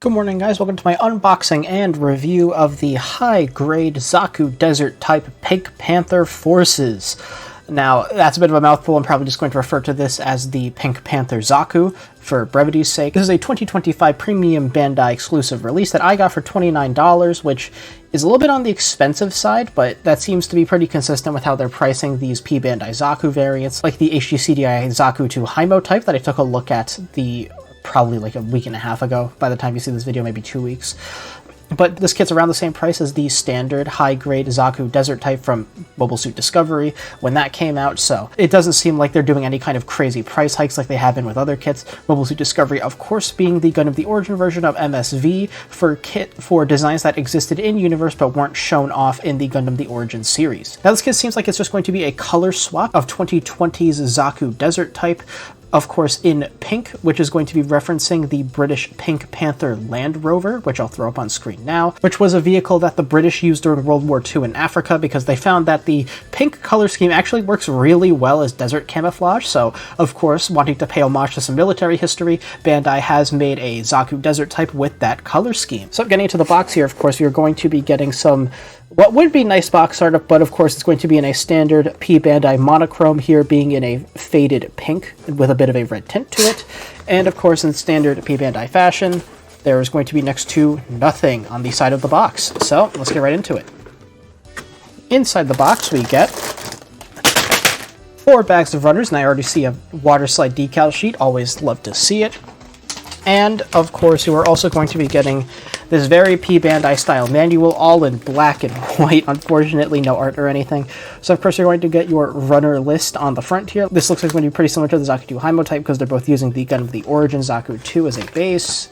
Good morning, guys. Welcome to my unboxing and review of the high-grade Zaku Desert type Pink Panther Forces. Now, that's a bit of a mouthful. I'm probably just going to refer to this as the Pink Panther Zaku for brevity's sake. This is a 2025 premium Bandai exclusive release that I got for $29, which is a little bit on the expensive side, but that seems to be pretty consistent with how they're pricing these P Bandai Zaku variants, like the HGCDI Zaku 2 Hymo type that I took a look at probably like a week and a half ago. By the time you see this video, maybe 2 weeks. But this kit's around the same price as the standard high-grade Zaku Desert type from Mobile Suit Discovery when that came out, so it doesn't seem like they're doing any kind of crazy price hikes like they have been with other kits. Mobile Suit Discovery, of course, being the Gundam the Origin version of MSV for designs that existed in universe but weren't shown off in the Gundam the Origin series. Now this kit seems like it's just going to be a color swap of 2020's Zaku Desert type, of course in pink, which is going to be referencing the British Pink Panther Land Rover, which I'll throw up on screen now, which was a vehicle that the British used during World War II in Africa because they found that the pink color scheme actually works really well as desert camouflage. So, of course, wanting to pay homage to some military history, Bandai has made a Zaku Desert type with that color scheme. So getting into the box here, of course, you're going to be getting some what would be nice box art, but of course it's going to be in a standard P Bandai monochrome, here being in a faded pink with a bit of a red tint to it. And of course in standard P Bandai fashion, there is going to be next to nothing on the side of the box. So let's get right into it. Inside the box we get 4 bags of runners, and I already see a water slide decal sheet, always love to see it. And of course you are also going to be getting this very P Bandai style manual, all in black and white, unfortunately no art or anything. So of course you're going to get your runner list on the front here. This looks like it's going to be pretty similar to the Zaku 2 Hymo type because they're both using the Gundam the Origin Zaku 2 as a base.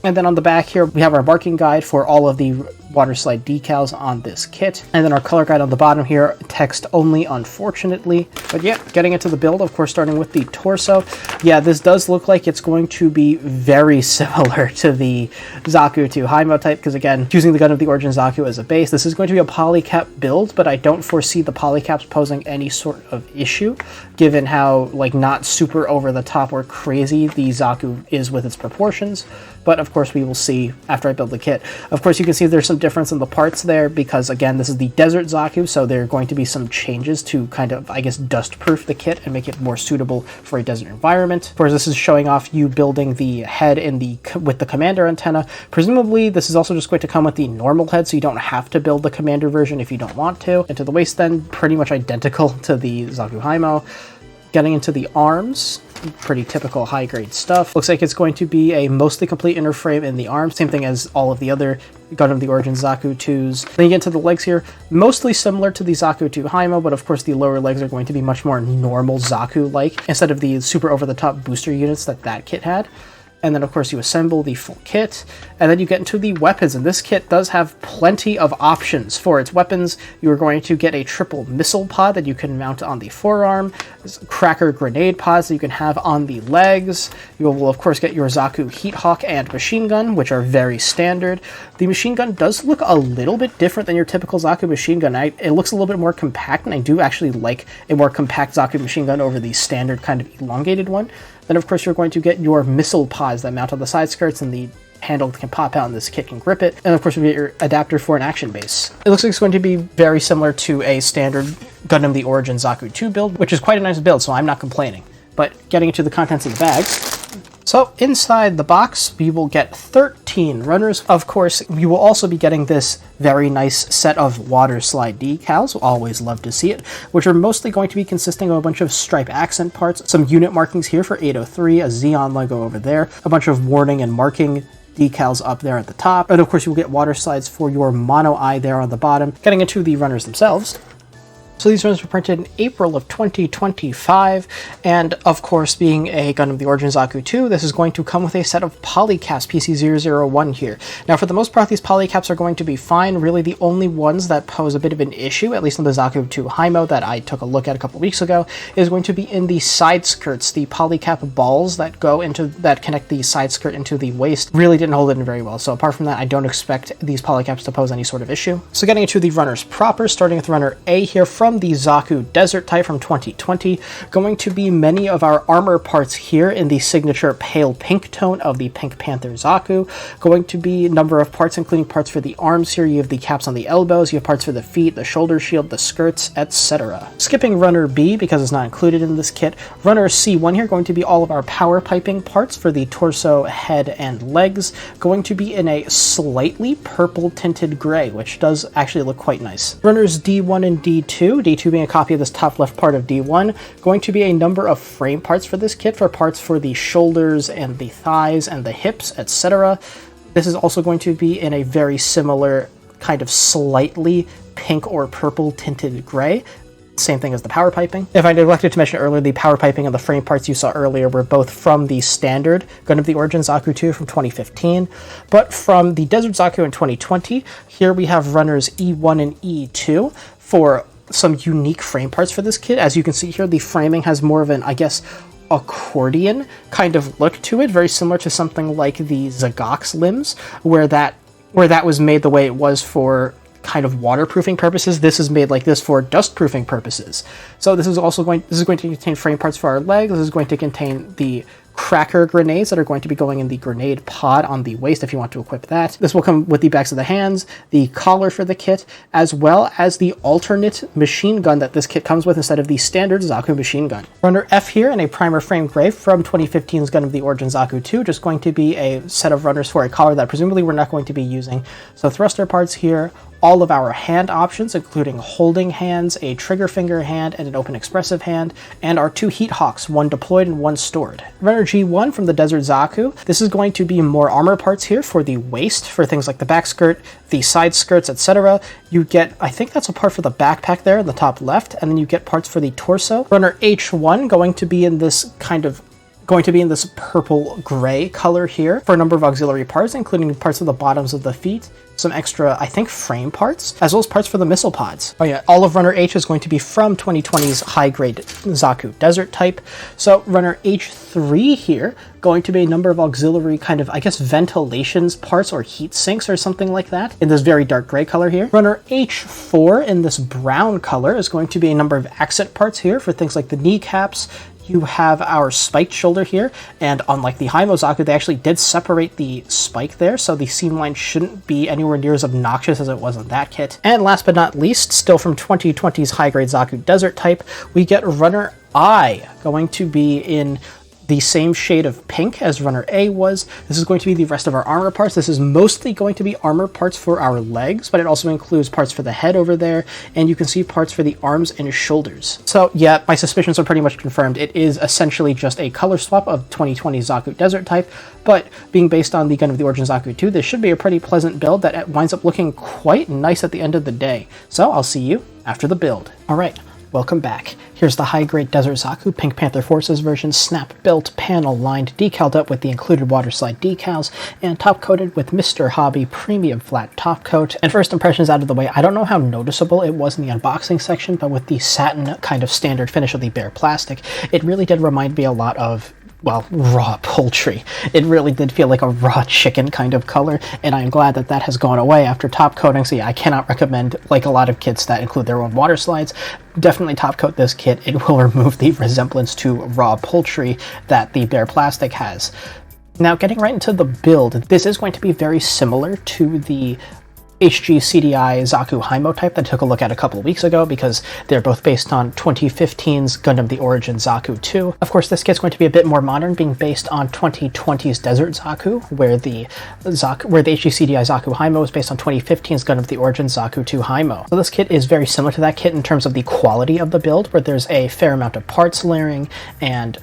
And then on the back here, we have our marking guide for all of the water slide decals on this kit. And then our color guide on the bottom here, text only, unfortunately. But yeah, getting into the build, of course, starting with the torso. Yeah, this does look like it's going to be very similar to the Zaku 2 Hymo type, because again, using the Gundam the Origin Zaku as a base, this is going to be a polycap build, but I don't foresee the polycaps posing any sort of issue, given how, like, not super over the top or crazy the Zaku is with its proportions. But of course we will see after I build the kit. Of course you can see there's some difference in the parts there because again this is the Desert Zaku, so there are going to be some changes to kind of, I guess, dust proof the kit and make it more suitable for a desert environment. Of course this is showing off you building the head with the commander antenna. Presumably this is also just going to come with the normal head, so you don't have to build the commander version if you don't want to. And to the waist then, pretty much identical to the Zaku Hymo. Getting into the arms, pretty typical high-grade stuff. Looks like it's going to be a mostly complete inner frame in the arms, same thing as all of the other Gundam the Origin Zaku 2s. Then you get into the legs here, mostly similar to the Zaku 2 Hymo, but of course the lower legs are going to be much more normal Zaku-like, instead of the super over-the-top booster units that kit had. And then, of course, you assemble the full kit, and then you get into the weapons, and this kit does have plenty of options for its weapons. You are going to get a triple missile pod that you can mount on the forearm, cracker grenade pods that you can have on the legs. You will, of course, get your Zaku Heat Hawk and machine gun, which are very standard. The machine gun does look a little bit different than your typical Zaku machine gun. It looks a little bit more compact, and I do actually like a more compact Zaku machine gun over the standard kind of elongated one. Then, of course, you're going to get your missile pods that mount on the side skirts, and the handle can pop out and this kit can grip it. And, of course, you get your adapter for an action base. It looks like it's going to be very similar to a standard Gundam the Origin Zaku 2 build, which is quite a nice build, so I'm not complaining. But getting into the contents of the bags. So inside the box, we will get 13 runners. Of course, you will also be getting this very nice set of water slide decals. Always love to see it, which are mostly going to be consisting of a bunch of stripe accent parts, some unit markings here for 803, a Xeon logo over there, a bunch of warning and marking decals up there at the top, and of course you'll get water slides for your mono eye there on the bottom. Getting into the runners themselves. So these runners were printed in April of 2025, and of course, being a Gundam the Origin Zaku 2, this is going to come with a set of polycaps, PC001 here. Now, for the most part, these polycaps are going to be fine. Really, the only ones that pose a bit of an issue, at least in the Zaku 2 Hymo that I took a look at a couple weeks ago, is going to be in the side skirts. The polycap balls that connect the side skirt into the waist really didn't hold it in very well. So apart from that, I don't expect these polycaps to pose any sort of issue. So getting into the runners proper, starting with runner A here from from the Zaku Desert type from 2020, going to be many of our armor parts here in the signature pale pink tone of the Pink Panther Zaku. Going to be a number of parts, including parts for the arms here. You have the caps on the elbows, you have parts for the feet, the shoulder shield, the skirts, etc. Skipping Runner B because it's not included in this kit. Runner C1 here, going to be all of our power piping parts for the torso, head, and legs. Going to be in a slightly purple tinted gray, which does actually look quite nice. Runners D1 and D2, D2 being a copy of this top left part of D1, going to be a number of frame parts for this kit, for parts for the shoulders and the thighs and the hips, etc. This is also going to be in a very similar kind of slightly pink or purple tinted gray. Same thing as the power piping. If I neglected to mention earlier, the power piping and the frame parts you saw earlier were both from the standard Gun of the Origin Zaku 2 from 2015, but from the Desert Zaku in 2020, here we have runners E1 and E2 for some unique frame parts for this kit. As you can see here, the framing has more of an, I guess, accordion kind of look to it, very similar to something like the Zagok's limbs, where that was made the way it was for kind of waterproofing purposes. This is made like this for dustproofing purposes. So this is going to contain frame parts for our legs. This is going to contain the cracker grenades that are going to be going in the grenade pod on the waist if you want to equip that. This will come with the backs of the hands, the collar for the kit, as well as the alternate machine gun that this kit comes with instead of the standard Zaku machine gun. Runner F here in a primer frame gray from 2015's Gun of the Origin Zaku 2, just going to be a set of runners for a collar that presumably we're not going to be using. So thruster parts here, all of our hand options, including holding hands, a trigger finger hand, and an open expressive hand, and our two heat hawks, one deployed and one stored. Runner G1 from the Desert Zaku. This is going to be more armor parts here for the waist, for things like the back skirt, the side skirts, etc. You get, I think that's a part for the backpack there in the top left, and then you get parts for the torso. Runner H1 going to be in this purple gray color here for a number of auxiliary parts, including parts of the bottoms of the feet, some extra, I think, frame parts, as well as parts for the missile pods. Oh yeah, all of Runner H is going to be from 2020's high-grade Zaku Desert type. So Runner H3 here, going to be a number of auxiliary kind of, I guess, ventilations parts or heat sinks or something like that in this very dark gray color here. Runner H4 in this brown color is going to be a number of accent parts here for things like the kneecaps. You have our spiked shoulder here, and unlike the Haimo Zaku, they actually did separate the spike there, so the seam line shouldn't be anywhere near as obnoxious as it was in that kit. And last but not least, still from 2020's high-grade Zaku Desert type, we get Runner I, going to be in the same shade of pink as Runner A was. This is going to be the rest of our armor parts. This is mostly going to be armor parts for our legs, but it also includes parts for the head over there, and you can see parts for the arms and shoulders. So yeah, my suspicions are pretty much confirmed. It is essentially just a color swap of 2020 Zaku Desert type, but being based on the Gun of the Origin Zaku 2, this should be a pretty pleasant build that winds up looking quite nice at the end of the day. So I'll see you after the build. Alright, welcome back. Here's the high-grade Desert Zaku Pink Panther Forces version, snap-built, panel-lined, decaled up with the included waterslide decals, and top-coated with Mr. Hobby Premium Flat Top Coat. And first impressions out of the way, I don't know how noticeable it was in the unboxing section, but with the satin kind of standard finish of the bare plastic, it really did remind me a lot of, well, raw poultry. It really did feel like a raw chicken kind of color, and I'm glad that that has gone away after top coating. So yeah, I cannot recommend, like a lot of kits that include their own water slides, definitely top coat this kit. It will remove the resemblance to raw poultry that the bare plastic has. Now, getting right into the build, this is going to be very similar to the HG CDI Zaku Haimo type that I took a look at a couple of weeks ago, because they're both based on 2015's Gun of the Origin Zaku 2. Of course, this kit's going to be a bit more modern, being based on 2020's Desert Zaku, where the HG CDI Zaku Haimo was based on 2015's Gun of the Origin Zaku 2 Haimo. So this kit is very similar to that kit in terms of the quality of the build, where there's a fair amount of parts layering and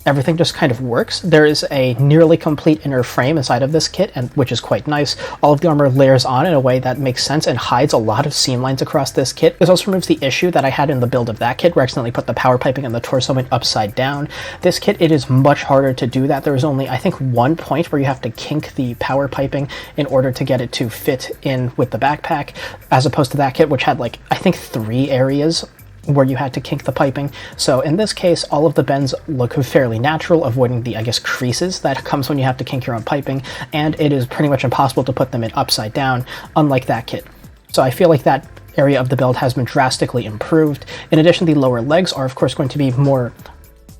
everything just kind of works. There is a nearly complete inner frame inside of this kit, and which is quite nice. All of the armor layers on in a way that makes sense and hides a lot of seam lines across this kit. This also removes the issue that I had in the build of that kit, where I accidentally put the power piping and the torso went upside down. This kit, it is much harder to do that. There is only, I think, one point where you have to kink the power piping in order to get it to fit in with the backpack, as opposed to that kit, which had, like, I think 3 areas where you had to kink the piping. So in this case, all of the bends look fairly natural, avoiding the, I guess, creases that comes when you have to kink your own piping, and it is pretty much impossible to put them in upside down, unlike that kit. So I feel like that area of the build has been drastically improved. In addition, the lower legs are of course going to be more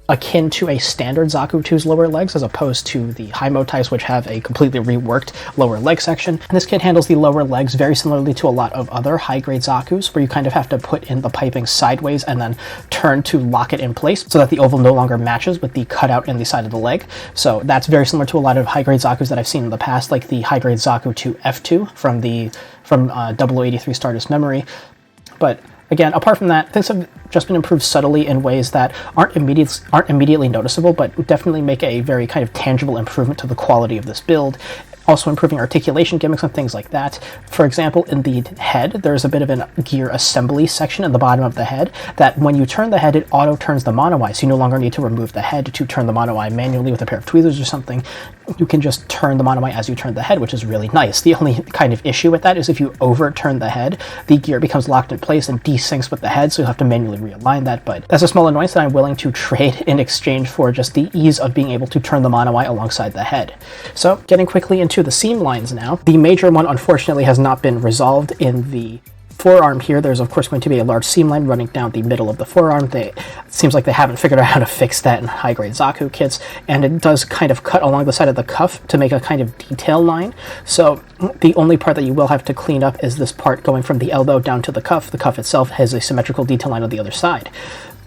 akin to a standard Zaku 2's lower legs, as opposed to the high mode types, which have a completely reworked lower leg section. And this kit handles the lower legs very similarly to a lot of other high-grade Zakus, where you kind of have to put in the piping sideways and then turn to lock it in place so that the oval no longer matches with the cutout in the side of the leg. So that's very similar to a lot of high-grade Zakus that I've seen in the past, like the high-grade Zaku 2 F2 from 0083 Stardust Memory. But again, apart from that, things have just been improved subtly in ways that aren't immediately noticeable, but definitely make a very kind of tangible improvement to the quality of this build. Also improving articulation gimmicks and things like that. For example, in the head, there's a bit of a gear assembly section at the bottom of the head that when you turn the head, it auto-turns the mono eye, so you no longer need to remove the head to turn the mono eye manually with a pair of tweezers or something. You can just turn the mono eye as you turn the head, which is really nice. The only kind of issue with that is if you overturn the head, the gear becomes locked in place and desyncs with the head, so you'll have to manually realign that, but that's a small annoyance that I'm willing to trade in exchange for just the ease of being able to turn the mono eye alongside the head. So, getting quickly into the seam lines now. The major one, unfortunately, has not been resolved in the forearm here. There's of course going to be a large seam line running down the middle of the forearm. It seems like they haven't figured out how to fix that in high-grade Zaku kits, and it does kind of cut along the side of the cuff to make a kind of detail line. So the only part that you will have to clean up is this part going from the elbow down to the cuff. The cuff itself has a symmetrical detail line on the other side.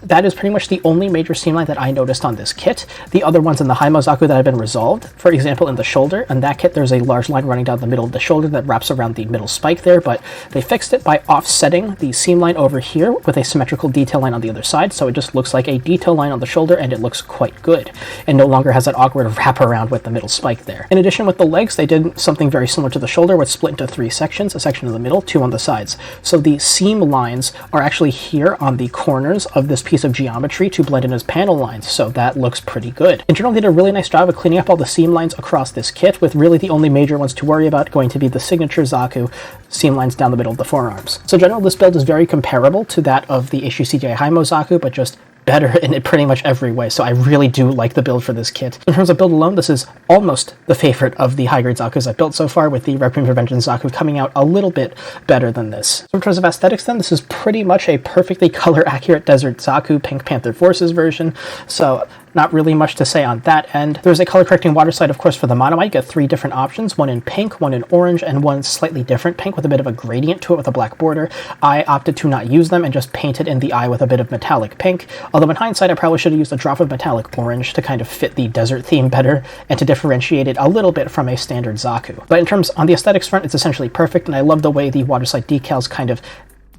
That is pretty much the only major seam line that I noticed on this kit. The other ones in the High-Mo Zaku that have been resolved, for example in the shoulder, in that kit there's a large line running down the middle of the shoulder that wraps around the middle spike there, but they fixed it by offsetting the seam line over here with a symmetrical detail line on the other side, so it just looks like a detail line on the shoulder and it looks quite good, and no longer has that awkward wrap around with the middle spike there. In addition, with the legs, they did something very similar to the shoulder, which split into 3 sections, a section in the middle, 2 on the sides. So the seam lines are actually here on the corners of this piece of geometry to blend in as panel lines, so that looks pretty good. In general, they did a really nice job of cleaning up all the seam lines across this kit, with really the only major ones to worry about going to be the signature Zaku seam lines down the middle of the forearms. So in general, this build is very comparable to that of the issue CGI High-Mo Zaku, but just better in pretty much every way, so I really do like the build for this kit. In terms of build alone, this is almost the favorite of the high-grade Zakus I've built so far, with the Requiem for Vengeance Zaku coming out a little bit better than this. So in terms of aesthetics then, this is pretty much a perfectly color-accurate Desert Zaku Pink Panther Forces version, so not really much to say on that end. There's a color correcting water slide, of course, for the mono eye. You get 3 different options, one in pink, one in orange, and one slightly different pink with a bit of a gradient to it with a black border. I opted to not use them and just painted in the eye with a bit of metallic pink, although in hindsight I probably should have used a drop of metallic orange to kind of fit the desert theme better and to differentiate it a little bit from a standard Zaku. But in terms on the aesthetics front, it's essentially perfect, and I love the way the water slide decals kind of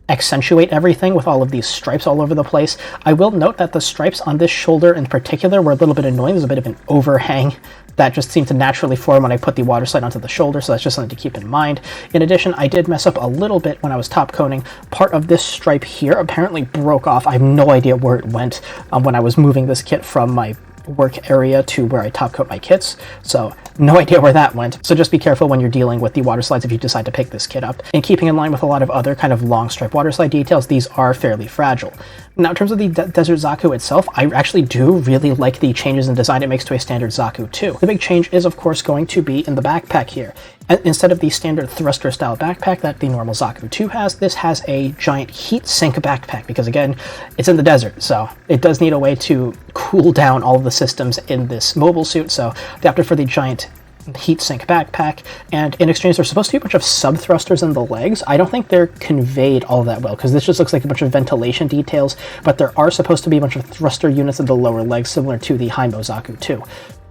accentuate everything with all of these stripes all over the place. I will note that the stripes on this shoulder in particular were a little bit annoying. There's a bit of an overhang that just seemed to naturally form when I put the water slide onto the shoulder, so that's just something to keep in mind. In addition, I did mess up a little bit when I was top coating. Part of this stripe here apparently broke off. I have no idea where it went when I was moving this kit from my work area to where I top coat my kits, so no idea where that went. So just be careful when you're dealing with the water slides if you decide to pick this kit up. In keeping in line with a lot of other kind of long stripe water slide details, these are fairly fragile. Now, in terms of the Desert Zaku itself, I actually do really like the changes in design it makes to a standard Zaku too. The big change is, of course, going to be in the backpack here. Instead of the standard thruster style backpack that the normal Zaku 2 has, this has a giant heat sink backpack because, again, it's in the desert, so it does need a way to cool down all of the systems in this mobile suit, so they opted for the giant heatsink backpack, and in exchange there's supposed to be a bunch of sub-thrusters in the legs. I don't think they're conveyed all that well, because this just looks like a bunch of ventilation details, but there are supposed to be a bunch of thruster units in the lower legs, similar to the High-Mo Zaku 2.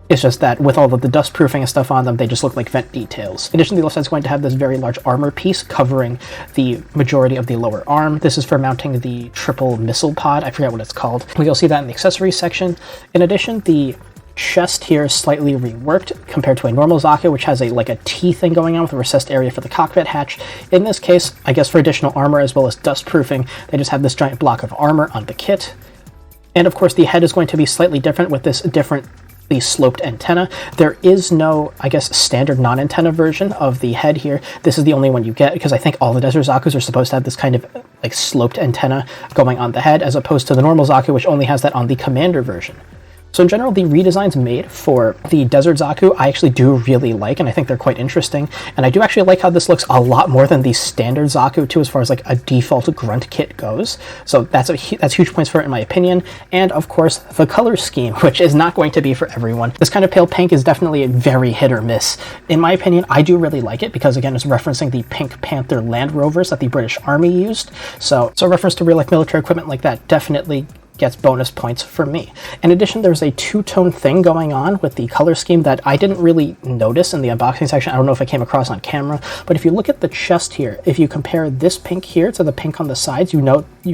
It's just that with all of the dust proofing and stuff on them, they just look like vent details. In addition, the left side is going to have this very large armor piece covering the majority of the lower arm. This is for mounting the triple missile pod. I forget what it's called. You'll see that in the accessories section. In addition, the chest here is slightly reworked compared to a normal Zaku, which has like a T thing going on with a recessed area for the cockpit hatch. In this case, I guess for additional armor as well as dust proofing, they just have this giant block of armor on the kit. And of course, the head is going to be slightly different with this differently sloped antenna. There is no, I guess, standard non-antenna version of the head here. This is the only one you get because I think all the Desert Zakus are supposed to have this kind of like sloped antenna going on the head, as opposed to the normal Zaku, which only has that on the Commander version. So in general, the redesigns made for the Desert Zaku I actually do really like, and I think they're quite interesting. And I do actually like how this looks a lot more than the standard Zaku too, as far as like a default grunt kit goes. So that's huge points for it in my opinion. And of course, the color scheme, which is not going to be for everyone. This kind of pale pink is definitely a very hit or miss. In my opinion, I do really like it because again, it's referencing the Pink Panther Land Rovers that the British Army used. So reference to real life military equipment like that definitely gets bonus points for me. In addition, there's a two-tone thing going on with the color scheme that I didn't really notice in the unboxing section. I don't know if I came across on camera, but if you look at the chest here, if you compare this pink here to the pink on the sides, you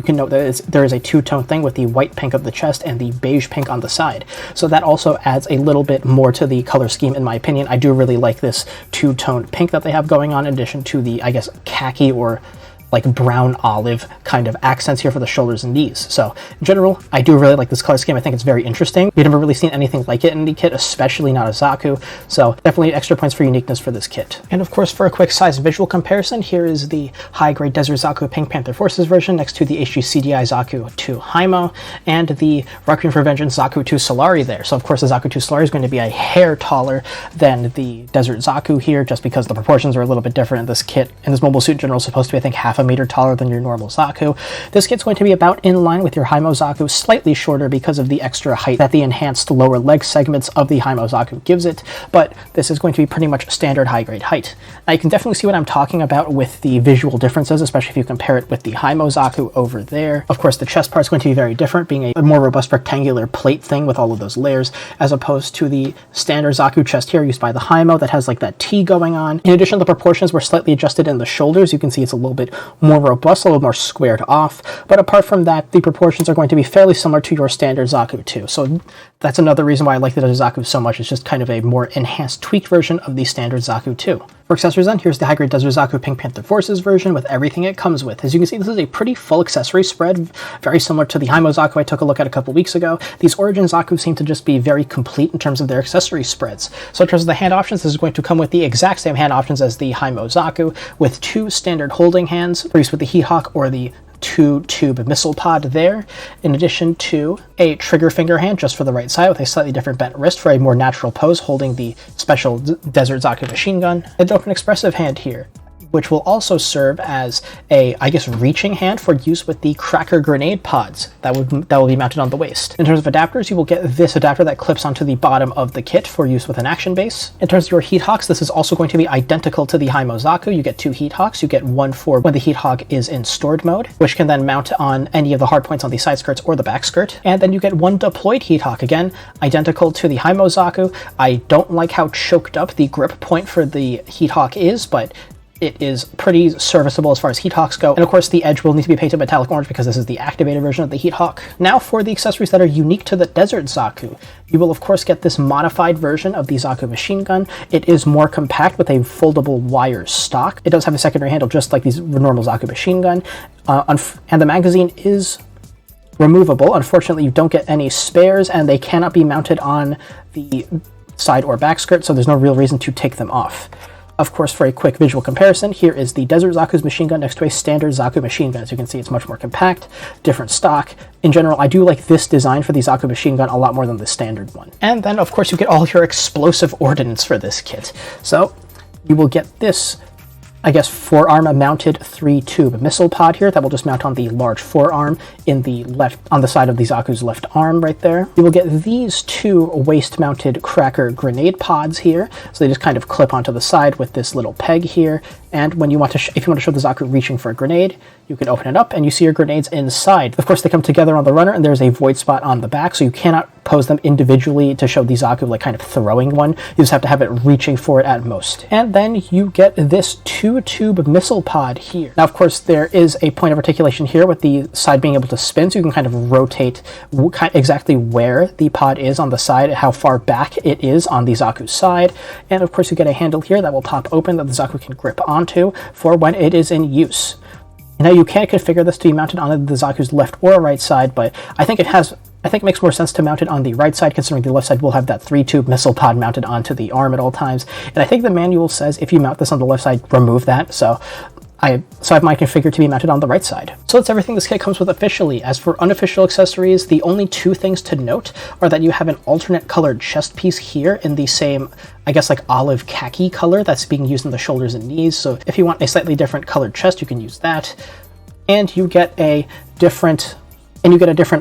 can note that there is a two-tone thing with the white pink of the chest and the beige pink on the side. So that also adds a little bit more to the color scheme in my opinion. I do really like this two-tone pink that they have going on in addition to the, I guess, khaki or like brown olive kind of accents here for the shoulders and knees. So in general, I do really like this color scheme. I think it's very interesting. We've never really seen anything like it in the kit, especially not a Zaku. So definitely extra points for uniqueness for this kit. And of course, for a quick size visual comparison, here is the high-grade Desert Zaku Pink Panther Forces version next to the HG CDI Zaku 2 Hymo and the Requiem for Vengeance Zaku 2 Solari there. So of course, the Zaku 2 Solari is going to be a hair taller than the Desert Zaku here, just because the proportions are a little bit different in this kit. And this mobile suit in general is supposed to be, I think, half a meter taller than your normal Zaku. This kit's going to be about in line with your Hymo Zaku, slightly shorter because of the extra height that the enhanced lower leg segments of the Hymo Zaku gives it, but this is going to be pretty much standard high-grade height. Now you can definitely see what I'm talking about with the visual differences, especially if you compare it with the Hymo Zaku over there. Of course, the chest part is going to be very different, being a more robust rectangular plate thing with all of those layers, as opposed to the standard Zaku chest here used by the Hymo that has like that T going on. In addition, the proportions were slightly adjusted in the shoulders. You can see it's a little bit more robust, a little more squared off, but apart from that, the proportions are going to be fairly similar to your standard Zaku too. So that's another reason why I like the Desert Zaku so much. It's just kind of a more enhanced, tweaked version of the standard Zaku too. For accessories then, here's the high-grade Desert Zaku Pink Panther Forces version with everything it comes with. As you can see, this is a pretty full accessory spread, very similar to the Hymo Zaku I took a look at a couple weeks ago. These Origin Zaku seem to just be very complete in terms of their accessory spreads. So in terms of the hand options, this is going to come with the exact same hand options as the Hymo Zaku, with two standard holding hands for use with the Heat Hawk or the two-tube missile pod there, in addition to a trigger finger hand just for the right side with a slightly different bent wrist for a more natural pose holding the special Desert Zaku machine gun, and an expressive hand here, which will also serve as a, I guess, reaching hand for use with the cracker grenade pods that will be mounted on the waist. In terms of adapters, you will get this adapter that clips onto the bottom of the kit for use with an action base. In terms of your Heat Hawks, this is also going to be identical to the Hymo Zaku. You get two Heat Hawks. You get one for when the Heat Hawk is in stored mode, which can then mount on any of the hard points on the side skirts or the back skirt. And then you get one deployed Heat Hawk, again, identical to the Hymo Zaku. I don't like how choked up the grip point for the Heat Hawk is, but it is pretty serviceable as far as Heat Hawks go. And of course, the edge will need to be painted metallic orange because this is the activated version of the Heat Hawk. Now for the accessories that are unique to the Desert Zaku. You will of course get this modified version of the Zaku machine gun. It is more compact with a foldable wire stock. It does have a secondary handle just like these normal Zaku machine gun. And the magazine is removable. Unfortunately, you don't get any spares and they cannot be mounted on the side or back skirt, so there's no real reason to take them off. Of course, for a quick visual comparison, here is the Desert Zaku's machine gun next to a standard Zaku machine gun. As you can see, it's much more compact, different stock. In general, I do like this design for the Zaku machine gun a lot more than the standard one. And then, of course, you get all your explosive ordnance for this kit. So you will get this, I guess, forearm-mounted 3-tube missile pod here that will just mount on the large forearm in the left, on the side of the Zaku's left arm right there. You will get these two waist-mounted cracker grenade pods here, so they just kind of clip onto the side with this little peg here. And when you want to, if you want to show the Zaku reaching for a grenade, you can open it up and you see your grenades inside. Of course, they come together on the runner and there's a void spot on the back, so you cannot pose them individually to show the Zaku like kind of throwing one. You just have to have it reaching for it at most. And then you get this 2-tube missile pod here. Now, of course, there is a point of articulation here with the side being able to spin, so you can kind of rotate exactly where the pod is on the side, how far back it is on the Zaku's side. And of course, you get a handle here that will pop open that the Zaku can grip onto for when it is in use. Now, you can't configure this to be mounted on the Zaku's left or right side, but I think it makes more sense to mount it on the right side, considering the left side will have that 3-tube missile pod mounted onto the arm at all times. And I think the manual says if you mount this on the left side, remove that. So So I have mine configured to be mounted on the right side. So that's everything this kit comes with officially. As for unofficial accessories, the only two things to note are that you have an alternate colored chest piece here in the same, I guess, like olive khaki color that's being used in the shoulders and knees. So if you want a slightly different colored chest, you can use that. And you get a different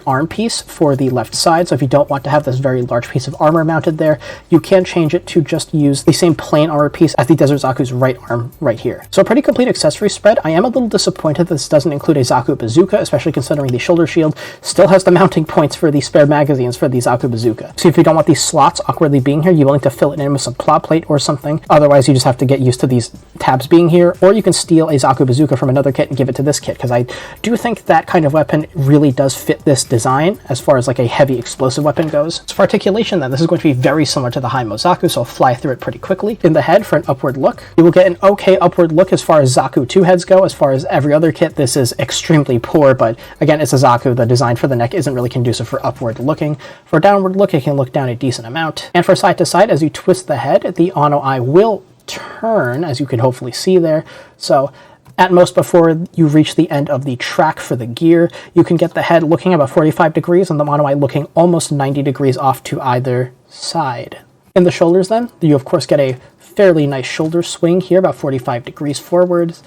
arm piece for the left side. So if you don't want to have this very large piece of armor mounted there, you can change it to just use the same plain armor piece as the Desert Zaku's right arm right here. So a pretty complete accessory spread. I am a little disappointed that this doesn't include a Zaku bazooka, especially considering the shoulder shield still has the mounting points for the spare magazines for the Zaku bazooka. So if you don't want these slots awkwardly being here, you're willing to fill it in with some plot plate or something. Otherwise, you just have to get used to these tabs being here, or you can steal a Zaku bazooka from another kit and give it to this kit, because I do think that kind of weapon really does fit this design as far as like a heavy explosive weapon goes. So for articulation then, this is going to be very similar to the Homage Zaku, so I'll fly through it pretty quickly. In the head for an upward look, you will get an okay upward look as far as Zaku 2 heads go. As far as every other kit, this is extremely poor, but again, it's a Zaku. The design for the neck isn't really conducive for upward looking. For downward look, it can look down a decent amount. And for side to side, as you twist the head, the Ano eye will turn, as you can hopefully see there. So at most, before you reach the end of the track for the gear, you can get the head looking about 45 degrees and the mono eye looking almost 90 degrees off to either side. In the shoulders then, you of course get a fairly nice shoulder swing here, about 45 degrees forwards.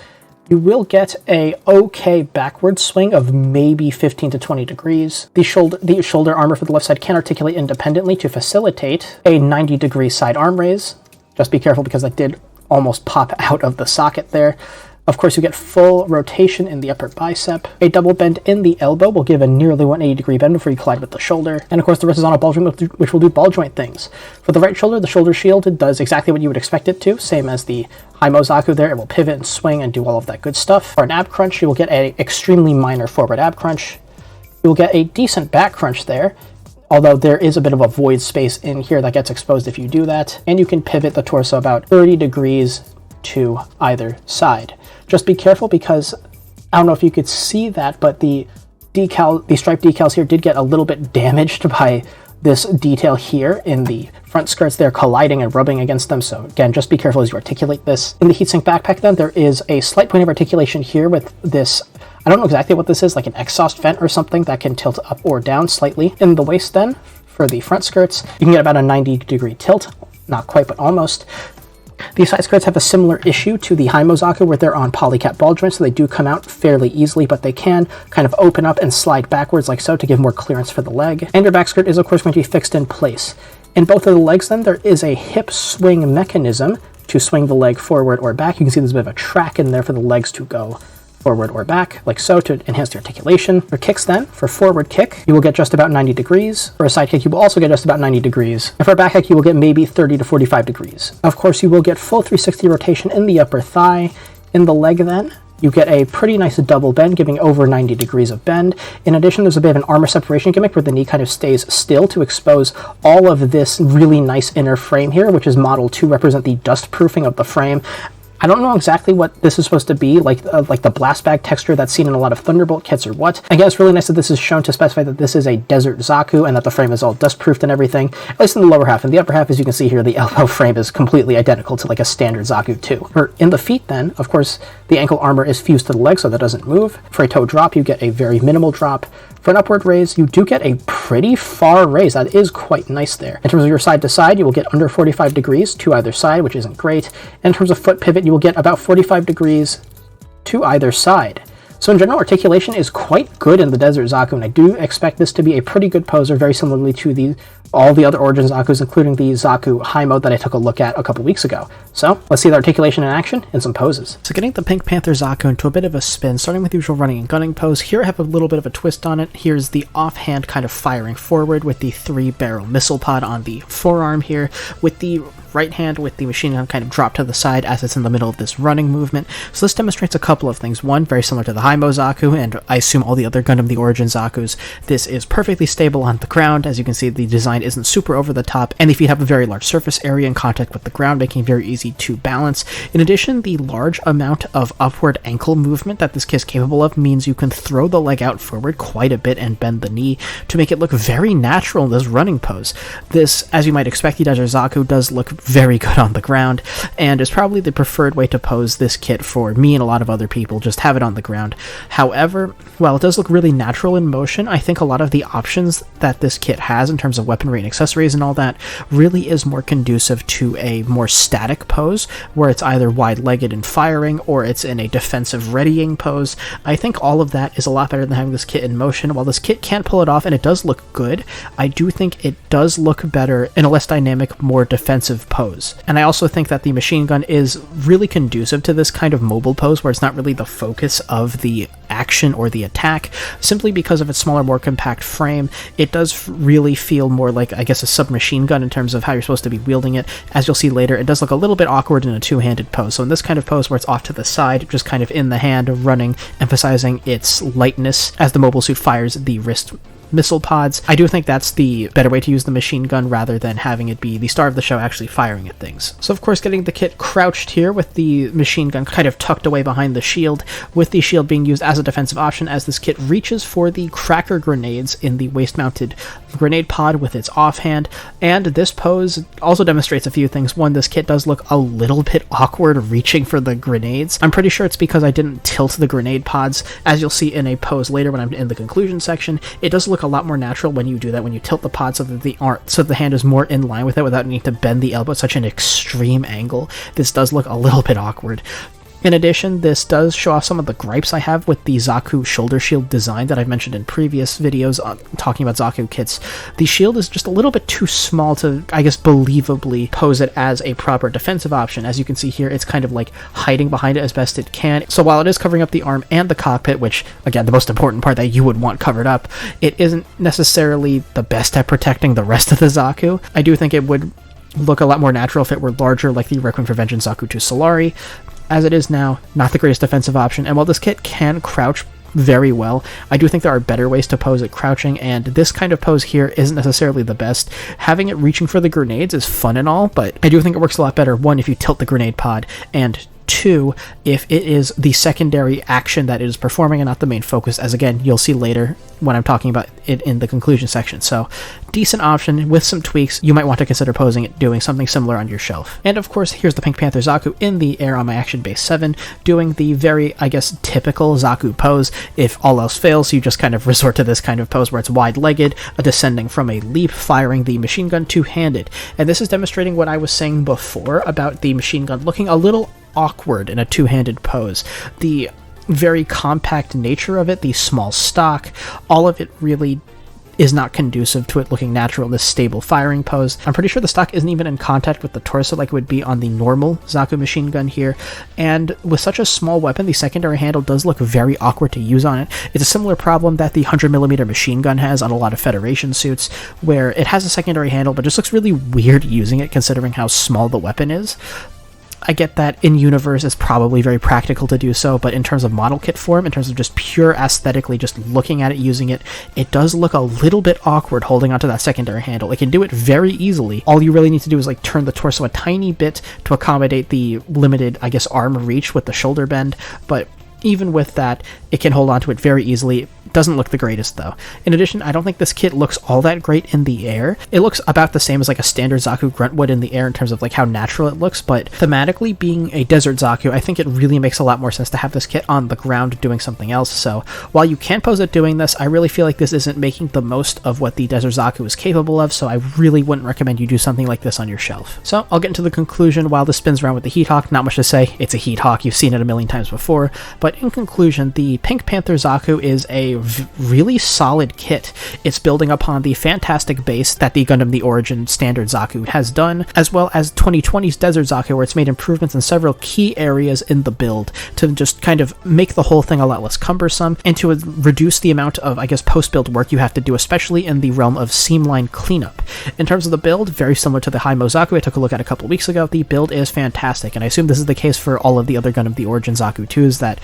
You will get a okay backward swing of maybe 15 to 20 degrees. The shoulder armor for the left side can articulate independently to facilitate a 90-degree side arm raise. Just be careful because that did almost pop out of the socket there. Of course, you get full rotation in the upper bicep. A double bend in the elbow will give a nearly 180-degree bend before you collide with the shoulder. And of course, the rest is on a ball joint, which will do ball joint things. For the right shoulder, the shoulder shield does exactly what you would expect it to, same as the Homage Zaku there. It will pivot and swing and do all of that good stuff. For an ab crunch, you will get an extremely minor forward ab crunch. You will get a decent back crunch there, although there is a bit of a void space in here that gets exposed if you do that. And you can pivot the torso about 30 degrees to either side. Just be careful because I don't know if you could see that, but the stripe decals here did get a little bit damaged by this detail here in the front skirts. They're colliding and rubbing against them. So again, just be careful as you articulate this. In the heatsink backpack then, there is a slight point of articulation here with this, I don't know exactly what this is, like an exhaust vent or something that can tilt up or down slightly. In the waist then, for the front skirts, you can get about a 90-degree tilt. Not quite, but almost. These side skirts have a similar issue to the Homage Zaku where they're on polycap ball joints, so they do come out fairly easily, but they can kind of open up and slide backwards like so to give more clearance for the leg. And your back skirt is of course going to be fixed in place. In both of the legs then, there is a hip swing mechanism to swing the leg forward or back. You can see there's a bit of a track in there for the legs to go forward or back, like so, to enhance the articulation. For kicks then, for forward kick, you will get just about 90 degrees. For a side kick, you will also get just about 90 degrees. And for a back kick, you will get maybe 30 to 45 degrees. Of course, you will get full 360 rotation in the upper thigh. In the leg then, you get a pretty nice double bend, giving over 90 degrees of bend. In addition, there's a bit of an armor separation gimmick where the knee kind of stays still to expose all of this really nice inner frame here, which is modeled to represent the dust proofing of the frame. I don't know exactly what this is supposed to be, like the blast bag texture that's seen in a lot of Thunderbolt kits or what. Again, it's really nice that this is shown to specify that this is a Desert Zaku and that the frame is all dust-proofed and everything, at least in the lower half. In the upper half, as you can see here, the elbow frame is completely identical to like a standard Zaku 2. In the feet then, of course, the ankle armor is fused to the leg so that doesn't move. For a toe drop, you get a very minimal drop. For an upward raise, you do get a pretty far raise. That is quite nice there. In terms of your side to side, you will get under 45 degrees to either side, which isn't great. And in terms of foot pivot, you will get about 45 degrees to either side. So in general, articulation is quite good in the Desert Zaku, and I do expect this to be a pretty good poser, very similarly to all the other Origin Zakus, including the Zaku High Mode that I took a look at a couple weeks ago. So let's see the articulation in action and some poses. So getting the Pink Panther Zaku into a bit of a spin, starting with the usual running and gunning pose. Here I have a little bit of a twist on it. Here's the offhand kind of firing forward with the 3-barrel missile pod on the forearm here, with the right hand with the machine gun kind of dropped to the side as it's in the middle of this running movement. So this demonstrates a couple of things. One, very similar to the Homage Zaku, and I assume all the other Gundam the Origin Zakus, this is perfectly stable on the ground. As you can see, the design isn't super over the top, and the feet have a very large surface area in contact with the ground, making it very easy to balance. In addition, the large amount of upward ankle movement that this kit is capable of means you can throw the leg out forward quite a bit and bend the knee to make it look very natural in this running pose. This, as you might expect, the Desert Zaku does look very good on the ground, and is probably the preferred way to pose this kit for me and a lot of other people, just have it on the ground. However, while it does look really natural in motion, I think a lot of the options that this kit has in terms of weaponry and accessories and all that really is more conducive to a more static pose, where it's either wide-legged and firing, or it's in a defensive readying pose. I think all of that is a lot better than having this kit in motion. While this kit can pull it off and it does look good, I do think it does look better in a less dynamic, more defensive pose. And I also think that the machine gun is really conducive to this kind of mobile pose, where it's not really the focus of the action or the attack, simply because of its smaller, more compact frame. It does really feel more like, I guess, a submachine gun in terms of how you're supposed to be wielding it. As you'll see later, it does look a little bit awkward in a two-handed pose. So in this kind of pose where it's off to the side, just kind of in the hand, running, emphasizing its lightness as the mobile suit fires the wrist missile pods, I do think that's the better way to use the machine gun rather than having it be the star of the show actually firing at things. So of course, getting the kit crouched here with the machine gun kind of tucked away behind the shield, with the shield being used as a defensive option as this kit reaches for the cracker grenades in the waist-mounted grenade pod with its offhand. And this pose also demonstrates a few things. One, this kit does look a little bit awkward reaching for the grenades. I'm pretty sure it's because I didn't tilt the grenade pods. As you'll see in a pose later when I'm in the conclusion section, it does look a lot more natural when you do that, when you tilt the pod so that the hand is more in line with it without needing to bend the elbow at such an extreme angle. This does look a little bit awkward. In addition, this does show off some of the gripes I have with the Zaku shoulder shield design that I've mentioned in previous videos talking about Zaku kits. The shield is just a little bit too small to, I guess, believably pose it as a proper defensive option. As you can see here, it's kind of like hiding behind it as best it can. So while it is covering up the arm and the cockpit, which, again, the most important part that you would want covered up, it isn't necessarily the best at protecting the rest of the Zaku. I do think it would look a lot more natural if it were larger, like the Requiem for Vengeance Zaku to Solari. As it is now, not the greatest defensive option, and while this kit can crouch very well, I do think there are better ways to pose it crouching, and this kind of pose here isn't necessarily the best. Having it reaching for the grenades is fun and all, but I do think it works a lot better, one, if you tilt the grenade pod, and two, if it is the secondary action that it is performing and not the main focus, as again, you'll see later when I'm talking about it in the conclusion section. So, decent option. With some tweaks, you might want to consider posing it doing something similar on your shelf. And of course, here's the Pink Panther Zaku in the air on my Action Base 7, doing the very, I guess, typical Zaku pose. If all else fails, you just kind of resort to this kind of pose where it's wide-legged, descending from a leap, firing the machine gun two-handed. And this is demonstrating what I was saying before about the machine gun looking a little awkward in a two-handed pose. The very compact nature of it, the small stock, all of it really is not conducive to it looking natural in this stable firing pose. I'm pretty sure the stock isn't even in contact with the torso like it would be on the normal Zaku machine gun here, and with such a small weapon, the secondary handle does look very awkward to use on it. It's a similar problem that the 100mm machine gun has on a lot of Federation suits, where it has a secondary handle but just looks really weird using it considering how small the weapon is. I get that in universe it's probably very practical to do so, but in terms of model kit form, in terms of just pure aesthetically, just looking at it, using it, it does look a little bit awkward holding onto that secondary handle. It can do it very easily. All you really need to do is like turn the torso a tiny bit to accommodate the limited, I guess, arm reach with the shoulder bend, but even with that, it can hold onto it very easily. Doesn't look the greatest though. In addition, I don't think this kit looks all that great in the air. It looks about the same as like a standard Zaku grunt would in the air in terms of like how natural it looks, but thematically being a Desert Zaku, I think it really makes a lot more sense to have this kit on the ground doing something else. So while you can pose it doing this, I really feel like this isn't making the most of what the Desert Zaku is capable of, so I really wouldn't recommend you do something like this on your shelf. So I'll get into the conclusion while this spins around with the Heat Hawk. Not much to say, it's a Heat Hawk, you've seen it a million times before, but in conclusion, the Pink Panther Zaku is a really solid kit. It's building upon the fantastic base that the Gundam The Origin standard Zaku has done, as well as 2020's Desert Zaku, where it's made improvements in several key areas in the build to just kind of make the whole thing a lot less cumbersome and to reduce the amount of, I guess, post-build work you have to do, especially in the realm of seamline cleanup. In terms of the build, very similar to the High-Mo Zaku I took a look at a couple weeks ago, the build is fantastic, and I assume this is the case for all of the other Gundam The Origin Zaku 2s that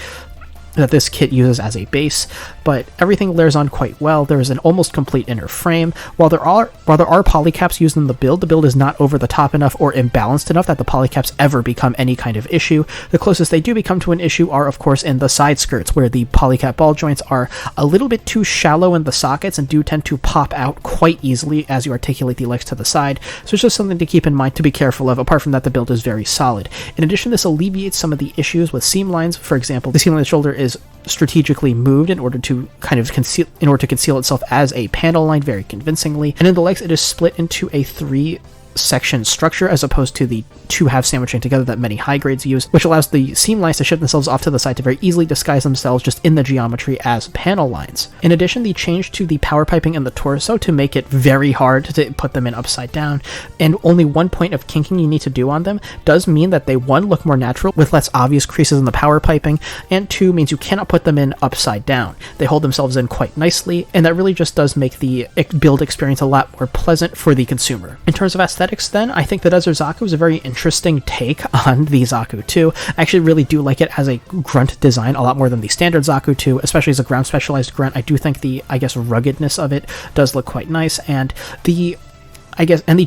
that this kit uses as a base, but everything layers on quite well. There is an almost complete inner frame. While there are polycaps used in the build is not over the top enough or imbalanced enough that the polycaps ever become any kind of issue. The closest they do become to an issue are, of course, in the side skirts, where the polycap ball joints are a little bit too shallow in the sockets and do tend to pop out quite easily as you articulate the legs to the side. So it's just something to keep in mind, to be careful of. Apart from that, the build is very solid. In addition, this alleviates some of the issues with seam lines. For example, the seam line of the shoulder is strategically moved in order to conceal itself as a panel line very convincingly, and in the legs it is split into a 3-section structure as opposed to the 2 halves sandwiching together that many high grades use, which allows the seam lines to shift themselves off to the side to very easily disguise themselves just in the geometry as panel lines. In addition, the change to the power piping in the torso to make it very hard to put them in upside down, and only 1 point of kinking you need to do on them, does mean that they, 1, look more natural with less obvious creases in the power piping, and 2, means you cannot put them in upside down. They hold themselves in quite nicely, and that really just does make the build experience a lot more pleasant for the consumer. In terms of aesthetics then, I think the Desert Zaku is a very interesting take on the Zaku 2. I actually really do like it as a grunt design a lot more than the standard Zaku 2, especially as a ground specialized grunt. I do think the, ruggedness of it does look quite nice, and the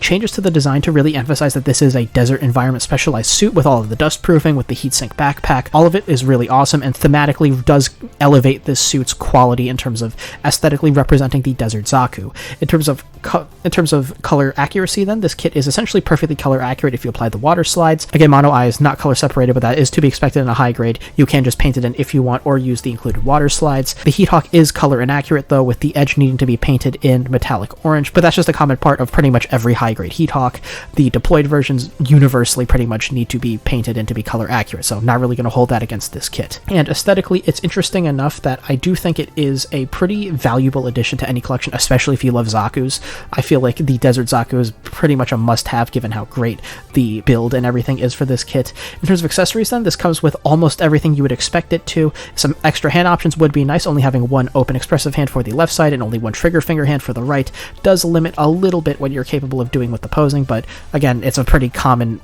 changes to the design to really emphasize that this is a desert environment specialized suit with all of the dust proofing, with the heatsink backpack, all of it is really awesome and thematically does elevate this suit's quality in terms of aesthetically representing the Desert Zaku. In terms of color accuracy then, this kit is essentially perfectly color accurate if you apply the water slides. Again, mono eye is not color separated, but that is to be expected in a high grade. You can just paint it in if you want, or use the included water slides. The Heat Hawk is color inaccurate though, with the edge needing to be painted in metallic orange, but that's just a common part of pretty much every high-grade Heat Hawk. The deployed versions universally pretty much need to be painted in to be color accurate, so not really going to hold that against this kit. And aesthetically, it's interesting enough that I do think it is a pretty valuable addition to any collection, especially if you love Zakus. I feel like the Desert Zaku is pretty much a must-have given how great the build and everything is for this kit. In terms of accessories then, this comes with almost everything you would expect it to. Some extra hand options would be nice. Only having 1 open expressive hand for the left side and only 1 trigger finger hand for the right does limit a little bit what you're capable of doing with the posing, but again, it's a pretty common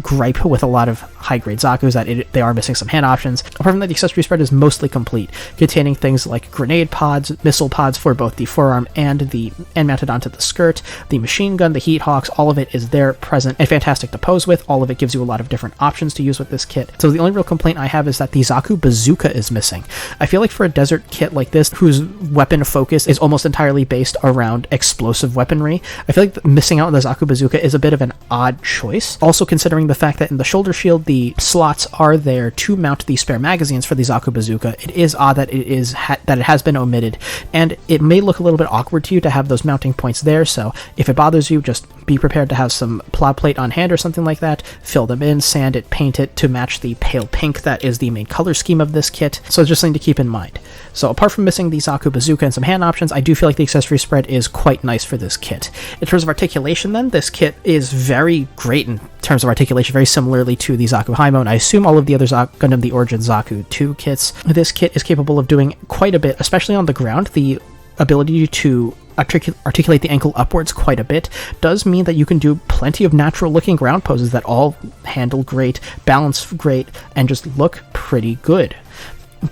gripe with a lot of high-grade Zakus that they are missing some hand options. Apart from that, the accessory spread is mostly complete, containing things like grenade pods, missile pods for both the forearm and mounted onto the skirt, the machine gun, the Heat Hawks, all of it is there, present, and fantastic to pose with. All of it gives you a lot of different options to use with this kit. So the only real complaint I have is that the Zaku bazooka is missing. I feel like for a desert kit like this, whose weapon focus is almost entirely based around explosive weaponry, I feel like missing out on the Zaku bazooka is a bit of an odd choice. Also, considering the fact that in the shoulder shield the slots are there to mount the spare magazines for the Zaku bazooka, it is odd that it has been omitted, and it may look a little bit awkward to you to have those mounting points there. So if it bothers you, just be prepared to have some plow plate on hand or something like that. Fill them in, sand it, paint it to match the pale pink that is the main color scheme of this kit. So just something to keep in mind. So apart from missing the Zaku bazooka and some hand options, I do feel like the accessory spread is quite nice for this kit. In terms of articulation then, this kit is very great in terms of articulation, very similarly to the Zaku Haimo, and I assume all of the other Gundam The Origin Zaku 2 kits. This kit is capable of doing quite a bit, especially on the ground. The ability to articulate the ankle upwards quite a bit does mean that you can do plenty of natural looking ground poses that all handle great, balance great, and just look pretty good.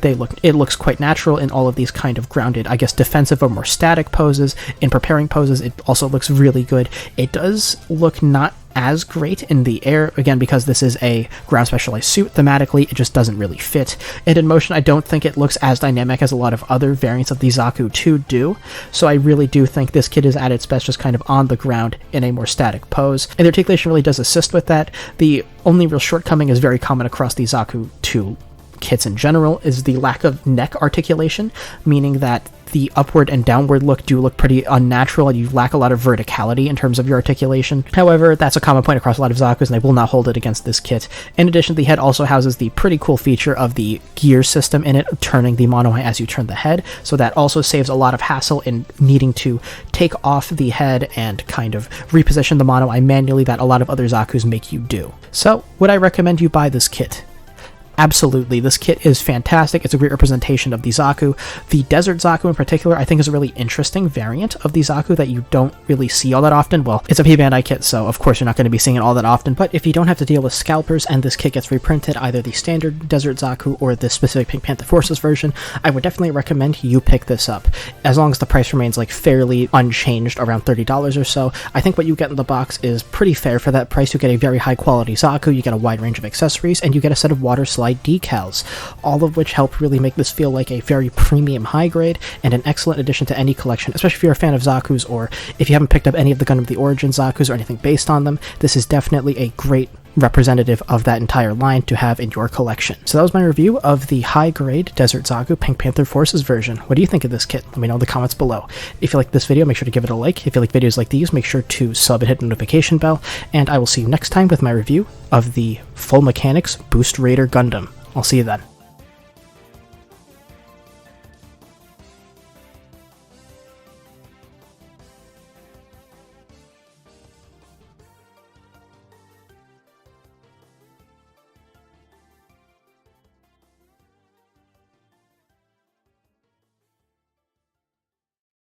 It looks quite natural in all of these kind of grounded, defensive or more static poses. In preparing poses, it also looks really good. It does look not as great in the air, again, because this is a ground specialized suit. Thematically, it just doesn't really fit. And in motion, I don't think it looks as dynamic as a lot of other variants of the Zaku 2 do. So I really do think this kit is at its best just kind of on the ground in a more static pose. And the articulation really does assist with that. The only real shortcoming is very common across the Zaku 2 kits in general, is the lack of neck articulation, meaning that the upward and downward do look pretty unnatural, and you lack a lot of verticality in terms of your articulation. However, that's a common point across a lot of Zakus, and they will not hold it against this kit. In addition, the head also houses the pretty cool feature of the gear system in it, turning the mono eye as you turn the head, so that also saves a lot of hassle in needing to take off the head and kind of reposition the mono eye manually that a lot of other Zakus make you do. So, would I recommend you buy this kit? Absolutely, this kit is fantastic. It's a great representation of the Zaku. The Desert Zaku in particular, I think, is a really interesting variant of the Zaku that you don't really see all that often. Well, it's a P Bandai kit, so of course you're not going to be seeing it all that often, but if you don't have to deal with scalpers and this kit gets reprinted, either the standard Desert Zaku or the specific Pink Panther Forces version, I would definitely recommend you pick this up. As long as the price remains like fairly unchanged, around $30 or so, I think what you get in the box is pretty fair for that price. You get a very high quality Zaku, you get a wide range of accessories, and you get a set of water slide decals, all of which help really make this feel like a very premium high grade and an excellent addition to any collection, especially if you're a fan of Zakus, or if you haven't picked up any of the Gundam the Origin Zakus or anything based on them. This is definitely a great representative of that entire line to have in your collection. So that was my review of the high-grade Desert Zaku Pink Panther Forces version. What do you think of this kit? Let me know in the comments below. If you like this video, make sure to give it a like. If you like videos like these, make sure to sub and hit the notification bell, and I will see you next time with my review of the Full Mechanics Boost Raider Gundam. I'll see you then.